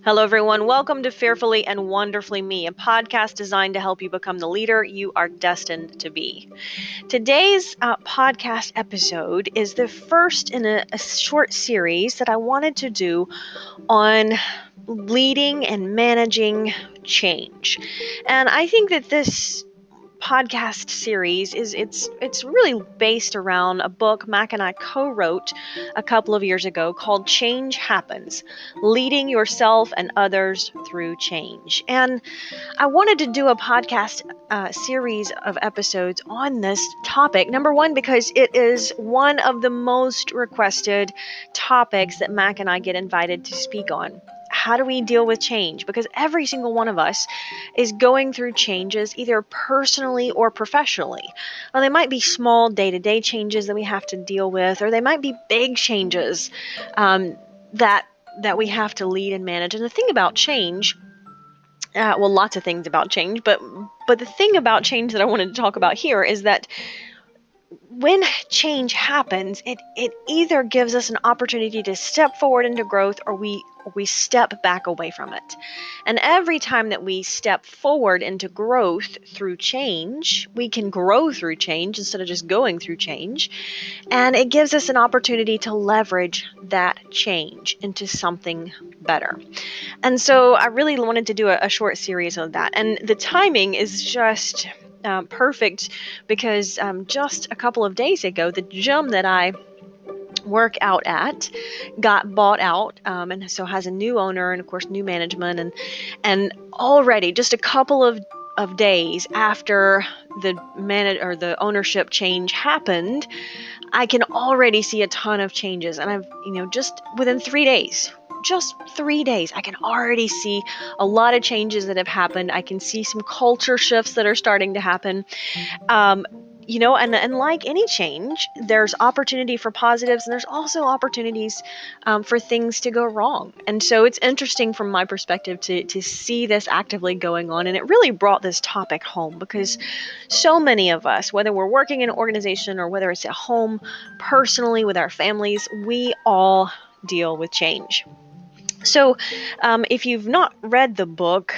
Hello, everyone. Welcome to Fearfully and Wonderfully Me, a podcast designed to help you become the leader you are destined to be. Today's podcast episode is the first in a short series that I wanted to do on leading and managing change. And I think that this podcast series it's really based around a book Mac and I co-wrote a couple of years ago called Change Happens: Leading Yourself and Others Through Change. And I wanted to do a podcast series of episodes on this topic. Number one, because it is one of the most requested topics that Mac and I get invited to speak on. How do we deal with change? Because every single one of us is going through changes, either personally or professionally. Now, they might be small day-to-day changes that we have to deal with, or they might be big changes that we have to lead and manage. And the thing about change, lots of things about change, but the thing about change that I wanted to talk about here is that when change happens, it either gives us an opportunity to step forward into growth, or we step back away from it. And every time that we step forward into growth through change, we can grow through change instead of just going through change. And it gives us an opportunity to leverage that change into something better. And so I really wanted to do a short series on that. And the timing is just perfect because just a couple of days ago, the gym that I work out at got bought out, and so has a new owner and of course new management, and already just a couple of days after the ownership change happened, I can already see a ton of changes. And I've just within 3 days, I can already see a lot of changes that have happened. I can see some culture shifts that are starting to happen. And like any change, there's opportunity for positives, and there's also opportunities for things to go wrong. And so it's interesting from my perspective to see this actively going on. And it really brought this topic home because so many of us, whether we're working in an organization or whether it's at home, personally with our families, we all deal with change. So if you've not read the book,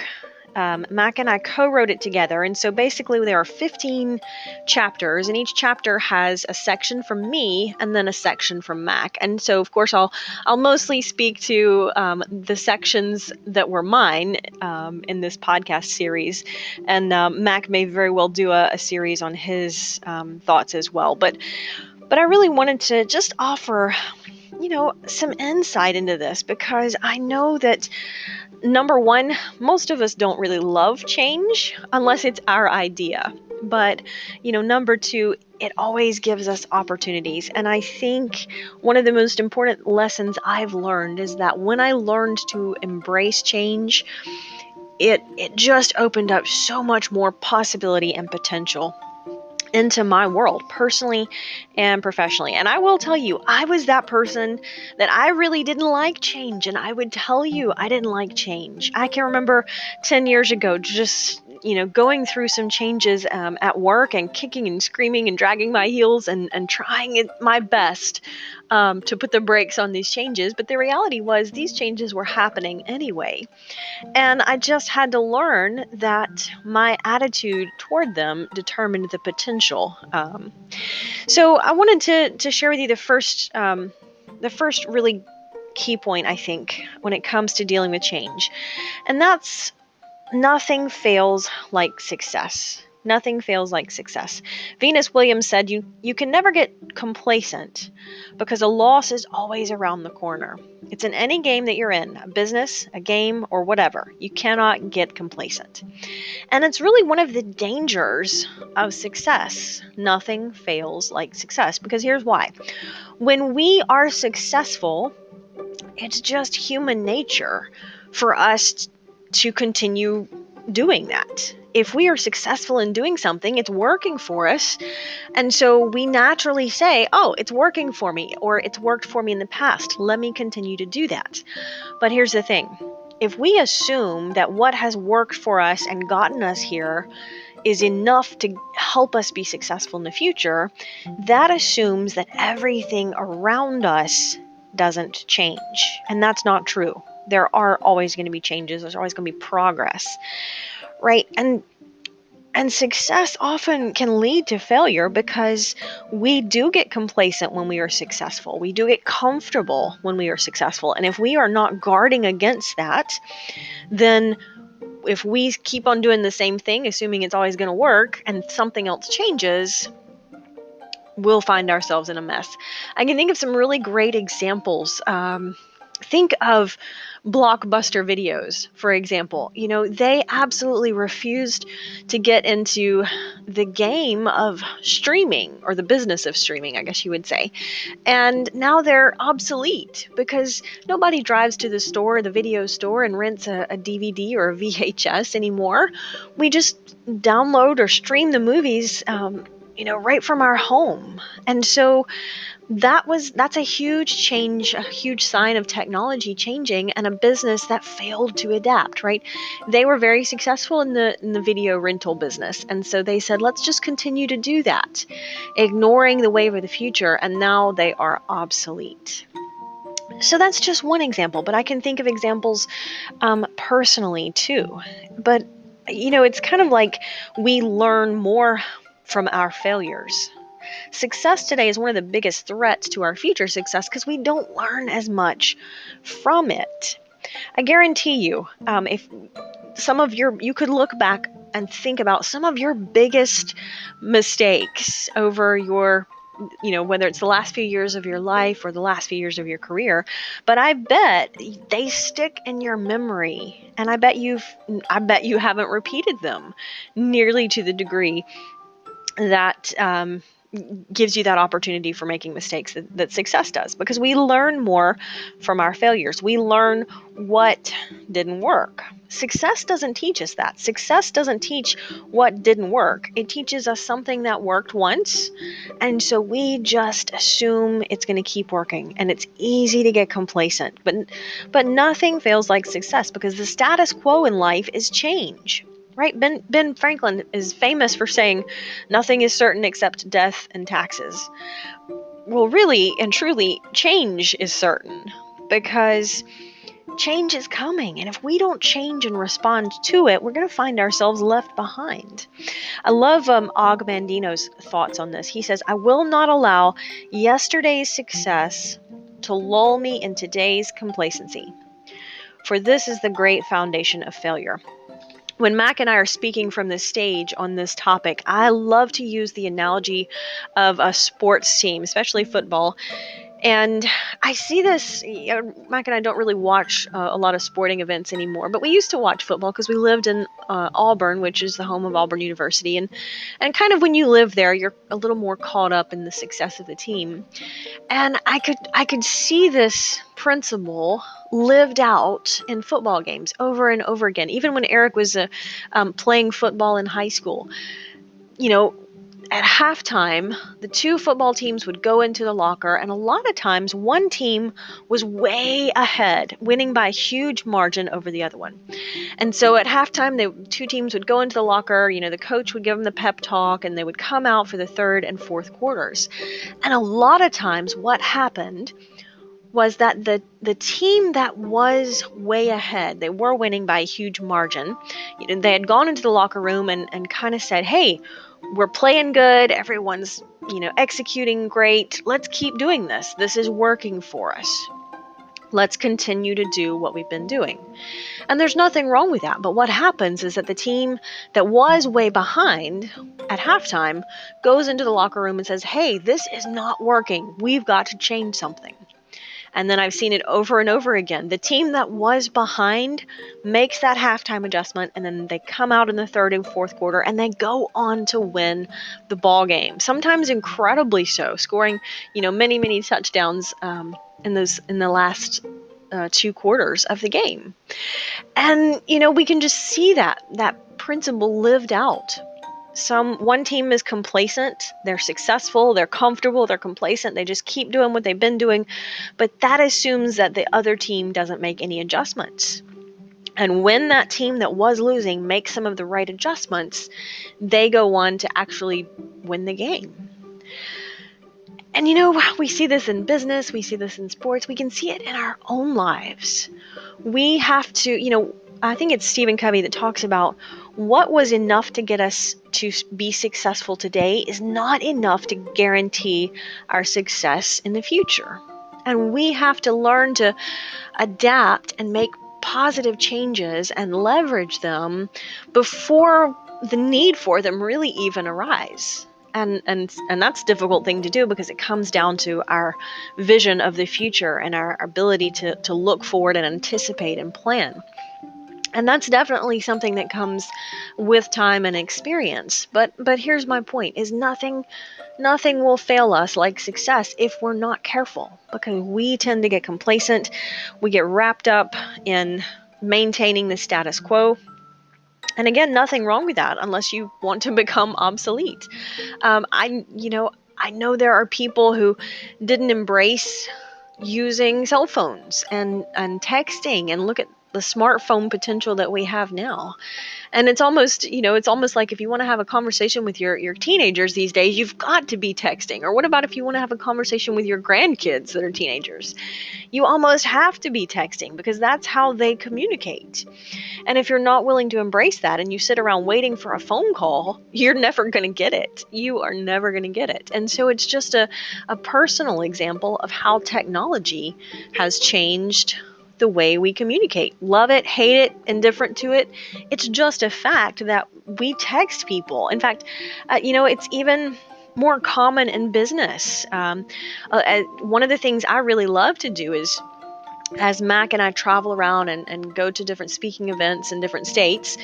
Mac and I co-wrote it together, and so basically there are 15 chapters, and each chapter has a section from me and then a section from Mac. And so, of course, I'll mostly speak to the sections that were mine in this podcast series, and Mac may very well do a series on his thoughts as well. But I really wanted to just offer some insight into this, because I know that number one, most of us don't really love change unless it's our idea. But, number two, it always gives us opportunities. And I think one of the most important lessons I've learned is that when I learned to embrace change, it just opened up so much more possibility and potential into my world, personally and professionally. And I will tell you, I was that person that I really didn't like change, and I would tell you I didn't like change. I can remember 10 years ago just going through some changes at work, and kicking and screaming and dragging my heels and trying my best to put the brakes on these changes. But the reality was these changes were happening anyway. And I just had to learn that my attitude toward them determined the potential. So I wanted to share with you the first really key point, I think, when it comes to dealing with change. And that's: nothing fails like success. Nothing fails like success. Venus Williams said, you can never get complacent because a loss is always around the corner. It's in any game that you're in, a business, a game, or whatever. You cannot get complacent. And it's really one of the dangers of success. Nothing fails like success, because here's why. When we are successful, it's just human nature for us to continue doing that. If we are successful in doing something, it's working for us. And so we naturally say, oh, it's working for me, or it's worked for me in the past. Let me continue to do that. But here's the thing. If we assume that what has worked for us and gotten us here is enough to help us be successful in the future, that assumes that everything around us doesn't change. And that's not true. there are always going to be changes. There's always going to be progress, right? And success often can lead to failure because we do get complacent when we are successful. We do get comfortable when we are successful. And if we are not guarding against that, then if we keep on doing the same thing, assuming it's always going to work, and something else changes, we'll find ourselves in a mess. I can think of some really great examples. Think of Blockbuster videos, for example. They absolutely refused to get into the game of streaming, or the business of streaming, I guess you would say. And now they're obsolete because nobody drives to the store, the video store, and rents a DVD or a VHS anymore. We just download or stream the movies, right from our home. And so that's a huge change, a huge sign of technology changing, and a business that failed to adapt, right? They were very successful in the video rental business, and so they said, let's just continue to do that, ignoring the wave of the future, and now they are obsolete. So that's just one example, but I can think of examples personally too. But it's kind of like we learn more from our failures. Success today is one of the biggest threats to our future success because we don't learn as much from it. I guarantee you, if you could look back and think about some of your biggest mistakes over your, whether it's the last few years of your life or the last few years of your career, but I bet they stick in your memory, and I bet you haven't repeated them nearly to the degree that gives you that opportunity for making mistakes that success does, because we learn more from our failures. We learn what didn't work. Success doesn't teach us that. Success doesn't teach what didn't work. It teaches us something that worked once, and so we just assume it's going to keep working, and it's easy to get complacent. But nothing feels like success because the status quo in life is change. Right? Ben Franklin is famous for saying, nothing is certain except death and taxes. Well, really and truly, change is certain because change is coming. And if we don't change and respond to it, we're going to find ourselves left behind. I love Og Mandino's thoughts on this. He says, I will not allow yesterday's success to lull me in today's complacency, for this is the great foundation of failure. When Mac and I are speaking from this stage on this topic, I love to use the analogy of a sports team, especially football. And I see this, Mac and I don't really watch a lot of sporting events anymore, but we used to watch football because we lived in Auburn, which is the home of Auburn University. And kind of when you live there, you're a little more caught up in the success of the team. And I could see this principle lived out in football games over and over again. Even when Eric was playing football in high school, at halftime, the two football teams would go into the locker, and a lot of times one team was way ahead, winning by a huge margin over the other one. And so at halftime, the two teams would go into the locker, the coach would give them the pep talk, and they would come out for the third and fourth quarters. And a lot of times what happened was that the team that was way ahead, they were winning by a huge margin, they had gone into the locker room and kind of said, hey, we're playing good, everyone's executing great, let's keep doing this, this is working for us, let's continue to do what we've been doing. And there's nothing wrong with that, but what happens is that the team that was way behind at halftime goes into the locker room and says, hey, this is not working, we've got to change something. And then I've seen it over and over again. The team that was behind makes that halftime adjustment, and then they come out in the third and fourth quarter, and they go on to win the ball game. Sometimes incredibly so, scoring, many, many touchdowns in the last 2 quarters of the game. And we can just see that principle lived out. One team is complacent, they're successful, they're comfortable, they're complacent, they just keep doing what they've been doing, but that assumes that the other team doesn't make any adjustments. And when that team that was losing makes some of the right adjustments, they go on to actually win the game. And we see this in business, we see this in sports, we can see it in our own lives. We have to, I think it's Stephen Covey that talks about what was enough to get us to be successful today is not enough to guarantee our success in the future. And we have to learn to adapt and make positive changes and leverage them before the need for them really even arise. And that's a difficult thing to do because it comes down to our vision of the future and our ability to look forward and anticipate and plan. And that's definitely something that comes with time and experience. But here's my point: is nothing will fail us like success if we're not careful, because we tend to get complacent. We get wrapped up in maintaining the status quo. And again, nothing wrong with that unless you want to become obsolete. I know there are people who didn't embrace using cell phones and texting, and look at the smartphone potential that we have now. And it's almost like if you want to have a conversation with your teenagers these days, you've got to be texting. Or what about if you want to have a conversation with your grandkids that are teenagers? You almost have to be texting because that's how they communicate. And if you're not willing to embrace that and you sit around waiting for a phone call, you're never going to get it. You are never going to get it. And so it's just a personal example of how technology has changed the way we communicate. Love it, hate it, indifferent to it. It's just a fact that we text people. In fact, it's even more common in business. One of the things I really love to do is, as Mac and I travel around and go to different speaking events in different states,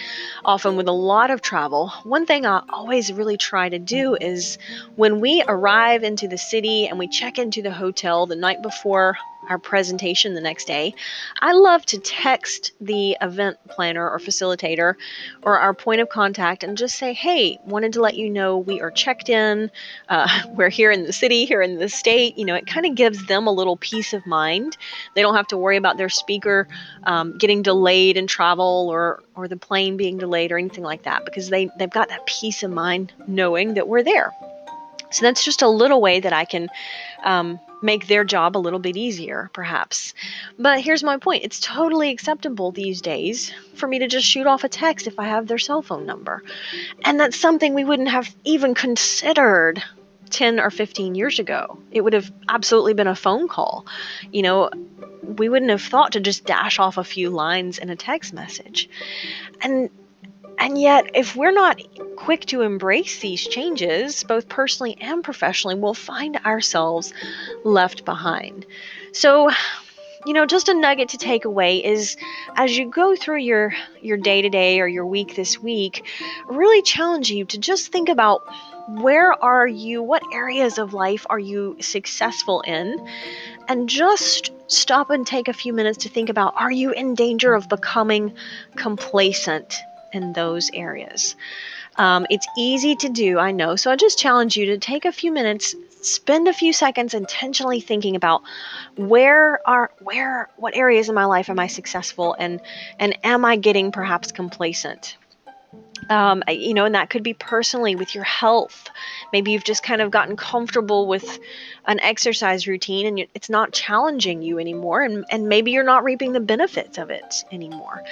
often with a lot of travel, one thing I always really try to do is when we arrive into the city and we check into the hotel the night before our presentation the next day, I love to text the event planner or facilitator or our point of contact and just say, hey, wanted to let you know we are checked in. We're here in the city, here in the state. It kind of gives them a little peace of mind. They don't have to worry about their speaker getting delayed in travel or the plane being delayed or anything like that, because they've got that peace of mind knowing that we're there. So that's just a little way that I can make their job a little bit easier, perhaps. But here's my point. It's totally acceptable these days for me to just shoot off a text if I have their cell phone number. And that's something we wouldn't have even considered 10 or 15 years ago. It would have absolutely been a phone call. We wouldn't have thought to just dash off a few lines in a text message. And yet, if we're not quick to embrace these changes, both personally and professionally, we'll find ourselves left behind. So, just a nugget to take away is, as you go through your day-to-day or your week this week, really challenge you to just think about, where are you, what areas of life are you successful in? And just stop and take a few minutes to think about, are you in danger of becoming complacent in those areas? It's easy to do, I know. So I just challenge you to take a few minutes, spend a few seconds intentionally thinking about what areas in my life am I successful, and am I getting perhaps complacent? And that could be personally with your health. Maybe you've just kind of gotten comfortable with an exercise routine and it's not challenging you anymore, and maybe you're not reaping the benefits of it anymore.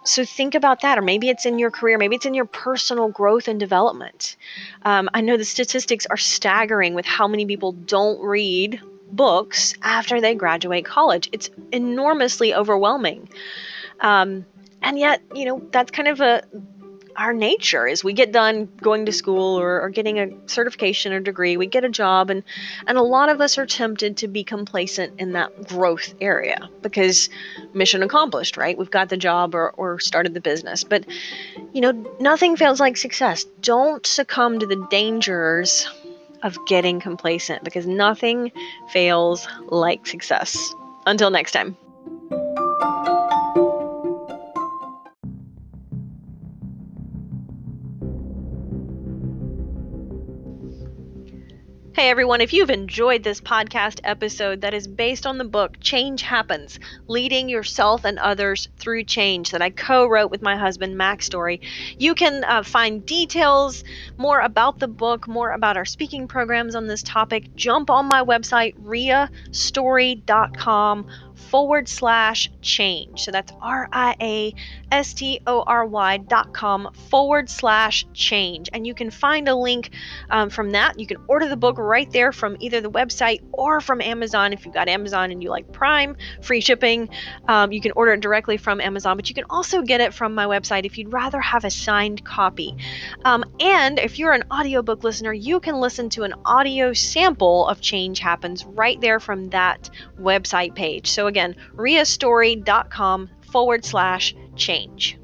So think about that. Or maybe it's in your career, maybe it's in your personal growth and development. I know the statistics are staggering with how many people don't read books after they graduate college. It's enormously overwhelming. And yet, that's kind of our nature. Is we get done going to school or getting a certification or degree, we get a job, and a lot of us are tempted to be complacent in that growth area because mission accomplished, right? We've got the job or started the business. But nothing feels like success. Don't succumb to the dangers of getting complacent, because nothing fails like success. Until next time. Hey everyone, if you've enjoyed this podcast episode that is based on the book Change Happens, Leading Yourself and Others Through Change that I co-wrote with my husband, Mac Story, you can find details, more about the book, more about our speaking programs on this topic. Jump on my website, riastory.com/change. So that's riastory.com/change. And you can find a link from that. You can order the book right there from either the website or from Amazon. If you've got Amazon and you like Prime, free shipping, you can order it directly from Amazon, but you can also get it from my website if you'd rather have a signed copy. And if you're an audiobook listener, you can listen to an audio sample of Change Happens right there from that website page. So again, riastory.com/change.